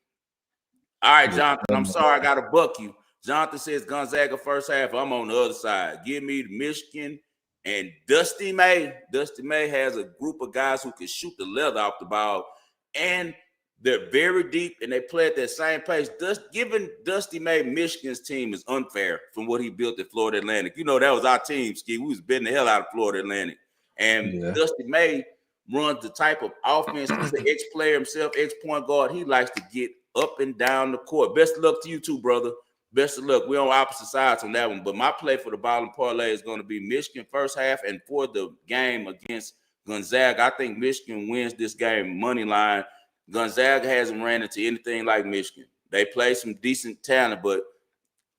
Speaker 1: All right, Jonathan, I'm sorry I got to buck you. Jonathan says Gonzaga first half. I'm on the other side. Give me the Michigan and Dusty May. Dusty May has a group of guys who can shoot the leather off the ball, and they're very deep, and they play at that same pace. Giving Dusty May Michigan's team is unfair from what he built at Florida Atlantic. That was our team, Ski. We was betting the hell out of Florida Atlantic. And
Speaker 2: Yeah.
Speaker 1: Dusty May runs the type of offense. He's an ex-player himself, ex-point guard. He likes to get up and down the court. Best of luck to you too, brother. Best of luck. We're on opposite sides on that one. But my play for the bottom parlay is going to be Michigan first half. And for the game against Gonzaga, I think Michigan wins this game money line. Gonzaga hasn't ran into anything like Michigan. They play some decent talent, but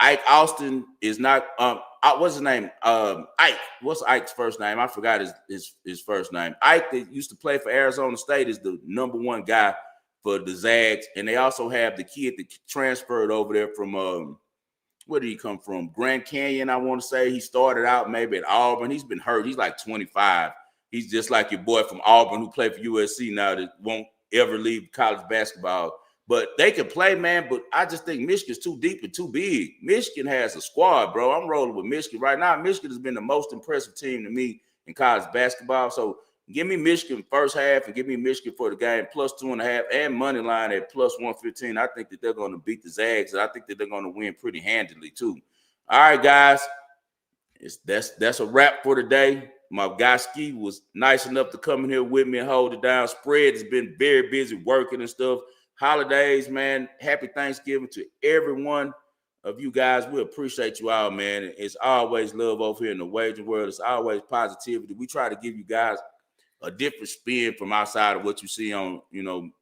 Speaker 1: Ike Austin is not. What's his name? Ike. What's Ike's first name? I forgot his first name. Ike that used to play for Arizona State is the number one guy for the Zags, and they also have the kid that transferred over there from where did he come from? Grand Canyon, I want to say. He started out maybe at Auburn. He's been hurt. He's like 25. He's just like your boy from Auburn who played for USC now that won't ever leave college basketball. But they can play, man, but I just think Michigan's too deep and too big. Michigan has a squad, bro. I'm rolling with Michigan right now. Michigan has been the most impressive team to me in college basketball. So give me Michigan first half and give me Michigan for the game plus 2.5 and money line at plus 115. I think that they're going to beat the Zags, and I think that they're going to win pretty handily too. All right, guys, that's a wrap for today. My guy Ski was nice enough to come in here with me and hold it down. Spread has been very busy working and stuff. Holidays, man. Happy Thanksgiving to every one of you guys. We appreciate you all, man. It's always love over here in the wagering world. It's always positivity. We try to give you guys a different spin from outside of what you see on,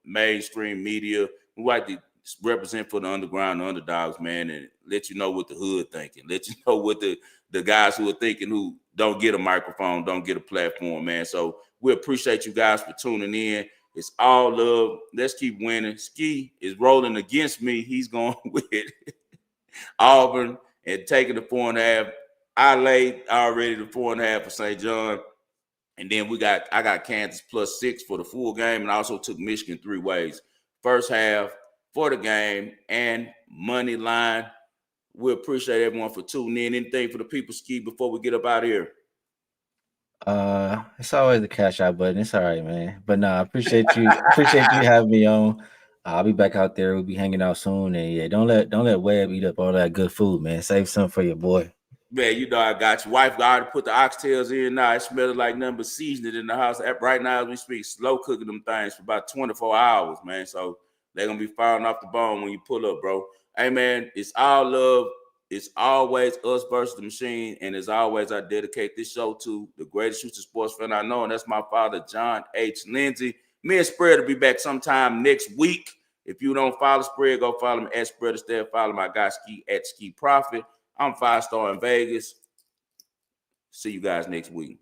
Speaker 1: mainstream media. We like to represent for the underground, the underdogs, man, and let you know what the hood thinking. Let you know what the guys who are thinking who don't get a microphone, don't get a platform, man. So we appreciate you guys for tuning in. It's all love. Let's keep winning. Ski is rolling against me. He's going with Auburn and taking the 4.5. I laid already the 4.5 for St. John. And then I got Kansas plus 6 for the full game, and I also took Michigan 3 ways. First half for the game and money line. We appreciate everyone for tuning in. Anything for the people, Ski, before we get up out of here?
Speaker 2: It's always the cash out button. It's all right, man. But I appreciate you. Appreciate you having me on. I'll be back out there. We'll be hanging out soon. And yeah, don't let Webb eat up all that good food, man. Save some for your boy.
Speaker 1: Man, I got your wife already put the oxtails in now. It smells like nothing but seasoning in the house. Right now, as we speak, slow cooking them things for about 24 hours, man. So they're going to be firing off the bone when you pull up, bro. Hey, man, it's all love. It's always us versus the machine. And as always, I dedicate this show to the greatest shooter sports fan I know, and that's my father, John H. Lindsay. Me and Spread will be back sometime next week. If you don't follow Spread, go follow him at Spread instead. Follow my guy Ski at Ski Profit. I'm 5-star in Vegas. See you guys next week.